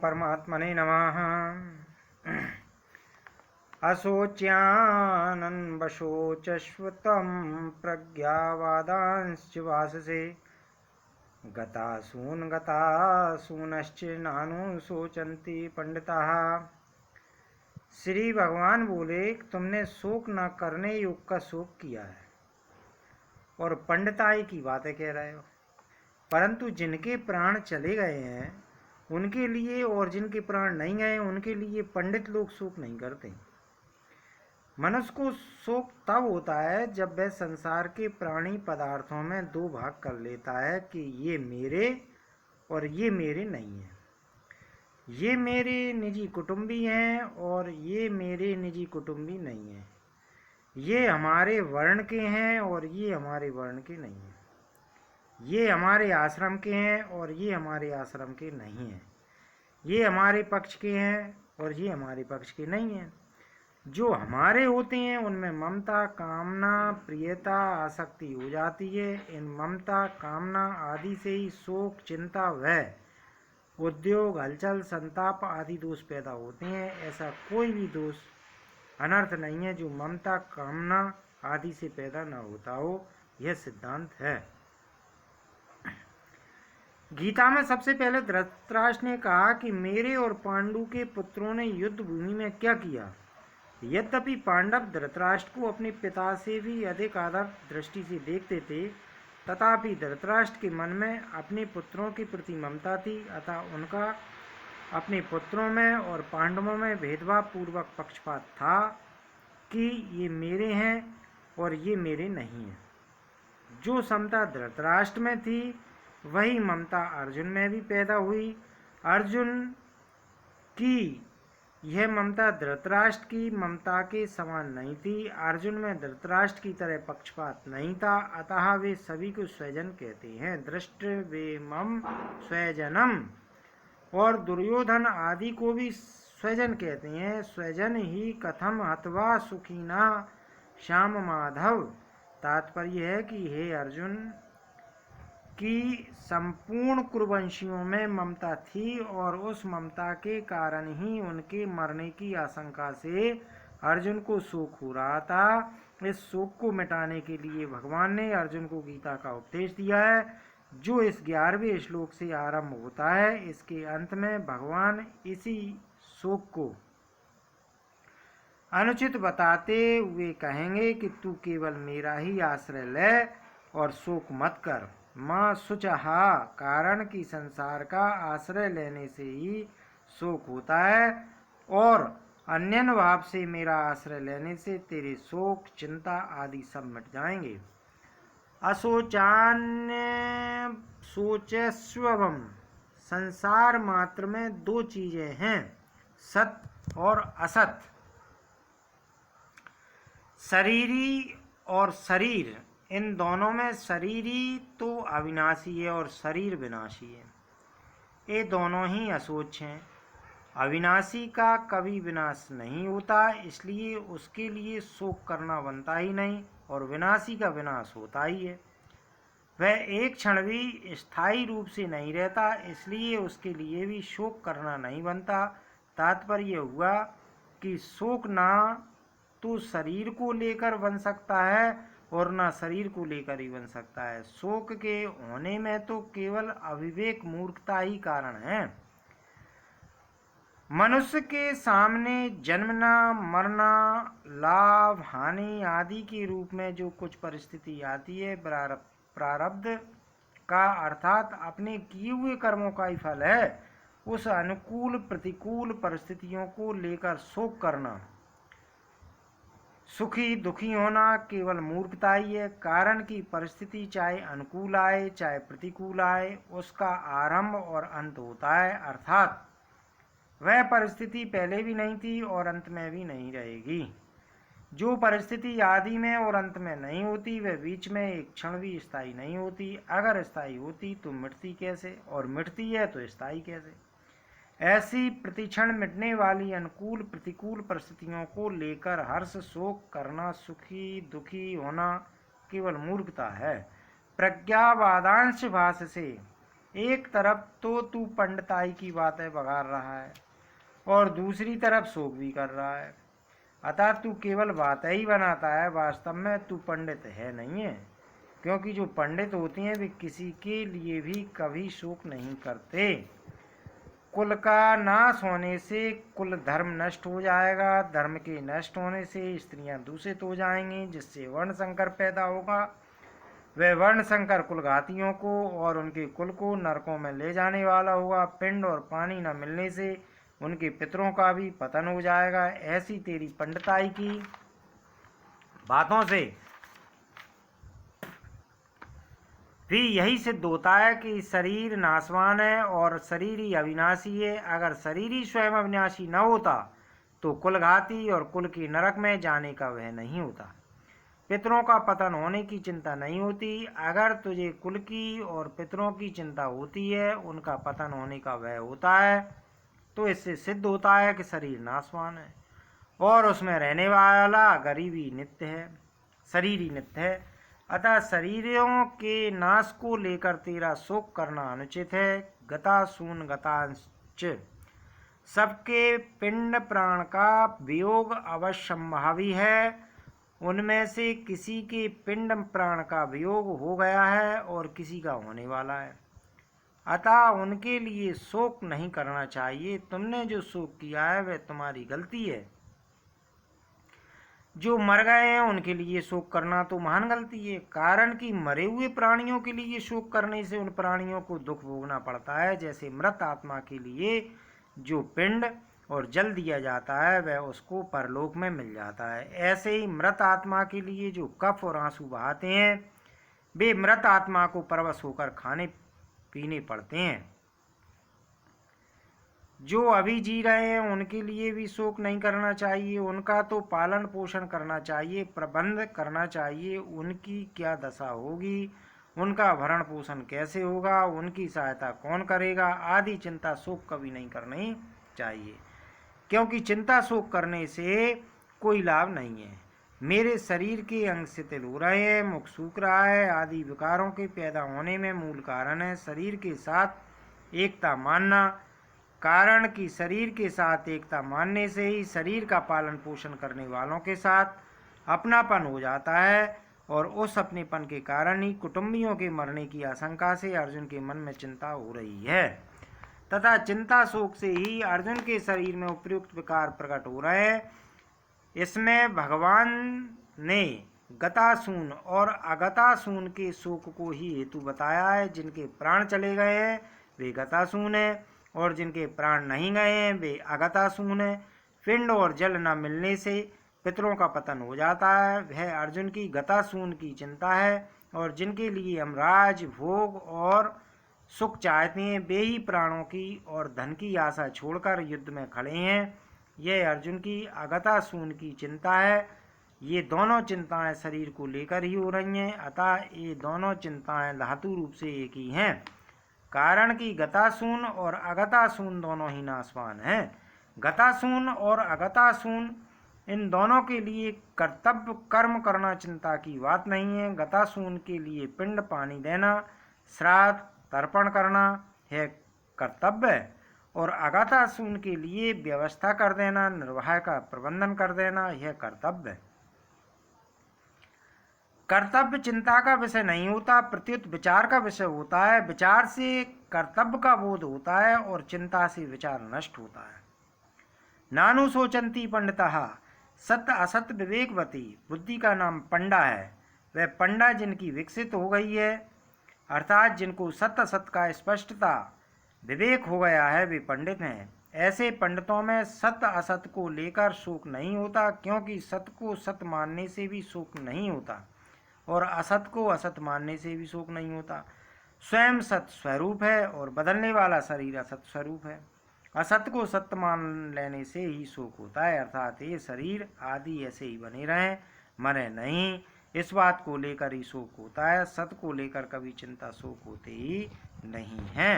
परमात्मने नमः। अशोच्यानन्वशोचस्व प्रज्ञावादांश्च वाससे गतासूनश्च नानुशोचन्ति पंडिताः। श्री भगवान बोले, तुमने शोक न करने योग का शोक किया है और पंडिताई की बातें कह रहे हो, परंतु जिनके प्राण चले गए हैं उनके लिए और जिनके प्राण नहीं गए उनके लिए पंडित लोग शोक नहीं करते। मनुष्य को शोक तब होता है जब वह संसार के प्राणी पदार्थों में दो भाग कर लेता है कि ये मेरे और ये मेरे नहीं हैं, ये मेरे निजी कुटुंबी हैं और ये मेरे निजी कुटुंबी नहीं हैं, ये हमारे वर्ण के हैं और ये हमारे वर्ण के नहीं हैं, ये हमारे आश्रम के हैं और ये हमारे आश्रम के नहीं हैं, ये हमारे पक्ष के हैं और ये हमारे पक्ष के नहीं हैं। जो हमारे होते हैं उनमें ममता, कामना, प्रियता, आसक्ति हो जाती है। इन ममता, कामना आदि से ही शोक, चिंता, भय, उद्योग, हलचल, संताप आदि दोष पैदा होते हैं। ऐसा कोई भी दोष, अनर्थ नहीं है जो ममता, कामना आदि से पैदा न होता हो। यह सिद्धांत है। गीता में सबसे पहले धृतराष्ट्र ने कहा कि मेरे और पांडु के पुत्रों ने युद्ध भूमि में क्या किया। यद्यपि पांडव धृतराष्ट्र को अपने पिता से भी अधिक आदर दृष्टि से देखते थे, तथापि धृतराष्ट्र के मन में अपने पुत्रों के प्रति ममता थी, अतः उनका अपने पुत्रों में और पांडवों में भेदभाव पूर्वक पक्षपात था कि ये मेरे हैं और ये मेरे नहीं हैं। जो समता धृतराष्ट्र में थी वही ममता अर्जुन में भी पैदा हुई। अर्जुन की यह ममता धृतराष्ट्र की ममता के समान नहीं थी। अर्जुन में धृतराष्ट्र की तरह पक्षपात नहीं था, अतः वे सभी को स्वजन कहते हैं। दृष्टवेमं स्वजनम, और दुर्योधन आदि को भी स्वजन कहते हैं। स्वजन ही कथम हत्वा सुखिना श्याम माधव। तात्पर्य है कि हे अर्जुन की संपूर्ण कुरुवंशियों में ममता थी और उस ममता के कारण ही उनके मरने की आशंका से अर्जुन को शोक हो रहा था। इस शोक को मिटाने के लिए भगवान ने अर्जुन को गीता का उपदेश दिया है, जो इस 11वें श्लोक से आरंभ होता है। इसके अंत में भगवान इसी शोक को अनुचित बताते हुए कहेंगे कि तू केवल मेरा ही आश्रय ले और शोक मत कर। माँ शुचहा, कारण कि संसार का आश्रय लेने से ही शोक होता है और अन्यन भाव से मेरा आश्रय लेने से तेरे शोक, चिंता आदि सब मिट जाएंगे। अशोचान्य शोचस्वम, संसार मात्र में दो चीजें हैं, सत और असत। शरीरी और शरीर, इन दोनों में शरीरी तो अविनाशी है और शरीर विनाशी है। ये दोनों ही अशोच हैं। अविनाशी का कभी विनाश नहीं होता, इसलिए उसके लिए शोक करना बनता ही नहीं, और विनाशी का विनाश होता ही है। वह एक क्षण भी स्थायी रूप से नहीं रहता, इसलिए उसके लिए भी शोक करना नहीं बनता। तात्पर्य हुआ कि शोक ना तो शरीर को लेकर बन सकता है और ना शरीर को लेकर ही बन सकता है। शोक के होने में तो केवल अविवेक, मूर्खता ही कारण है। मनुष्य के सामने जन्मना, मरना, लाभ, हानि आदि के रूप में जो कुछ परिस्थिति आती है, प्रारब्ध का अर्थात अपने किए हुए कर्मों का ही फल है। उस अनुकूल प्रतिकूल परिस्थितियों को लेकर शोक करना, सुखी दुखी होना केवल मूर्खता ही है। कारण की परिस्थिति चाहे अनुकूल आए चाहे प्रतिकूल आए, उसका आरंभ और अंत होता है, अर्थात वह परिस्थिति पहले भी नहीं थी और अंत में भी नहीं रहेगी। जो परिस्थिति आदि में और अंत में नहीं होती, वह बीच में एक क्षण भी स्थायी नहीं होती। अगर स्थायी होती तो मिटती कैसे, और मिटती है तो स्थायी कैसे। ऐसी प्रतिक्षण मिटने वाली अनुकूल प्रतिकूल परिस्थितियों को लेकर हर्ष शोक करना, सुखी दुखी होना केवल मूर्खता है। प्रज्ञावादांश भाष से एक तरफ तो तू पंडिताई की बातें बघार रहा है और दूसरी तरफ शोक भी कर रहा है। अतः तू केवल बातें ही बनाता है, वास्तव में तू पंडित है नहीं है, क्योंकि जो पंडित होते हैं वे किसी के लिए भी कभी शोक नहीं करते। कुल का नाश होने से कुल धर्म नष्ट हो जाएगा, धर्म के नष्ट होने से स्त्रियां दूषित हो जाएंगी, जिससे वर्ण संकर पैदा होगा। वह वर्ण संकर कुलघातियों को और उनके कुल को नरकों में ले जाने वाला होगा। पिंड और पानी न मिलने से उनके पितरों का भी पतन हो जाएगा। ऐसी तेरी पंडिताई की बातों से भी यही सिद्ध होता है कि शरीर नाशवान है और शरीर ही अविनाशी है। अगर शरीर ही स्वयं अविनाशी न होता तो कुलघाती और कुल के नरक में जाने का वह नहीं होता, पितरों का पतन होने की चिंता नहीं होती। अगर तुझे कुल की और पितरों की चिंता होती है, उनका पतन होने का वह होता है, तो इससे सिद्ध होता है कि शरीर नाशवान है और उसमें रहने वाला गरीबी नित्य है, शरीर ही नित्य है। अतः शरीरों के नाश को लेकर तेरा शोक करना अनुचित है। गता शून गतांच, सबके पिंड प्राण का वियोग अवश्यंभावी है। उनमें से किसी के पिंड प्राण का वियोग हो गया है और किसी का होने वाला है, अतः उनके लिए शोक नहीं करना चाहिए। तुमने जो शोक किया है वह तुम्हारी गलती है। जो मर गए हैं उनके लिए शोक करना तो महान गलती है, कारण कि मरे हुए प्राणियों के लिए शोक करने से उन प्राणियों को दुख भोगना पड़ता है। जैसे मृत आत्मा के लिए जो पिंड और जल दिया जाता है वह उसको परलोक में मिल जाता है, ऐसे ही मृत आत्मा के लिए जो कफ और आंसू बहाते हैं वे मृत आत्मा को परवश होकर खाने पीने पड़ते हैं। जो अभी जी रहे हैं उनके लिए भी शोक नहीं करना चाहिए, उनका तो पालन पोषण करना चाहिए, प्रबंध करना चाहिए। उनकी क्या दशा होगी, उनका भरण पोषण कैसे होगा, उनकी सहायता कौन करेगा आदि चिंता शोक कभी नहीं करनी चाहिए, क्योंकि चिंता शोक करने से कोई लाभ नहीं है। मेरे शरीर के अंग शिथिल हो रहे हैं, मुख सूख रहा है आदि विकारों के पैदा होने में मूल कारण है शरीर के साथ एकता मानना। कारण कि शरीर के साथ एकता मानने से ही शरीर का पालन पोषण करने वालों के साथ अपनापन हो जाता है और उस अपनेपन के कारण ही कुटुंबियों के मरने की आशंका से अर्जुन के मन में चिंता हो रही है, तथा चिंता शोक से ही अर्जुन के शरीर में उपयुक्त विकार प्रकट हो रहे हैं। इसमें भगवान ने गतासून और अगतासून के शोक को ही हेतु बताया है। जिनके प्राण चले गए हैं वे गतासून है और जिनके प्राण नहीं गए हैं वे अगतासून है। पिंड और जल न मिलने से पितरों का पतन हो जाता है, वह अर्जुन की गतासून की चिंता है। और जिनके लिए हम राज भोग और सुख चाहते हैं वे ही प्राणों की और धन की आशा छोड़कर युद्ध में खड़े हैं, यह अर्जुन की अगतासून की चिंता है। ये दोनों चिंताएं शरीर को लेकर ही हो रही हैं, अतः ये दोनों चिंताएं धातु रूप से एक ही हैं। कारण कि गतासून और अगतासून दोनों ही नाशवान हैं। गतासून और अगतासून इन दोनों के लिए कर्तव्य कर्म करना चिंता की बात नहीं है। गतासून के लिए पिंड पानी देना, श्राद्ध तर्पण करना है कर्तव्य है और अगतासून के लिए व्यवस्था कर देना, निर्वाह का प्रबंधन कर देना यह कर्तव्य है। कर्तव्य चिंता का विषय नहीं होता, प्रत्युत विचार का विषय होता है। विचार से कर्तव्य का बोध होता है और चिंता से विचार नष्ट होता है। नानु सोचंती पंडितः सत्य असत्य विवेकवती, बुद्धि का नाम पंडा है। वह पंडा जिनकी विकसित हो गई है, अर्थात जिनको सत्य असत्य का स्पष्टता विवेक हो गया है, वे पंडित हैं। ऐसे पंडितों में सत्य असत्य को लेकर शोक नहीं होता, क्योंकि सत्य को सत्य मानने से भी शोक नहीं होता और असत को असत मानने से भी शोक नहीं होता। स्वयं सत्य स्वरूप है और बदलने वाला शरीर असत स्वरूप है। असत्य को सत्य मान लेने से ही शोक होता है, अर्थात ये शरीर आदि ऐसे ही बने रहें, मरे नहीं, इस बात को लेकर ही शोक होता है। सत्य को लेकर कभी चिंता शोक होते ही नहीं है।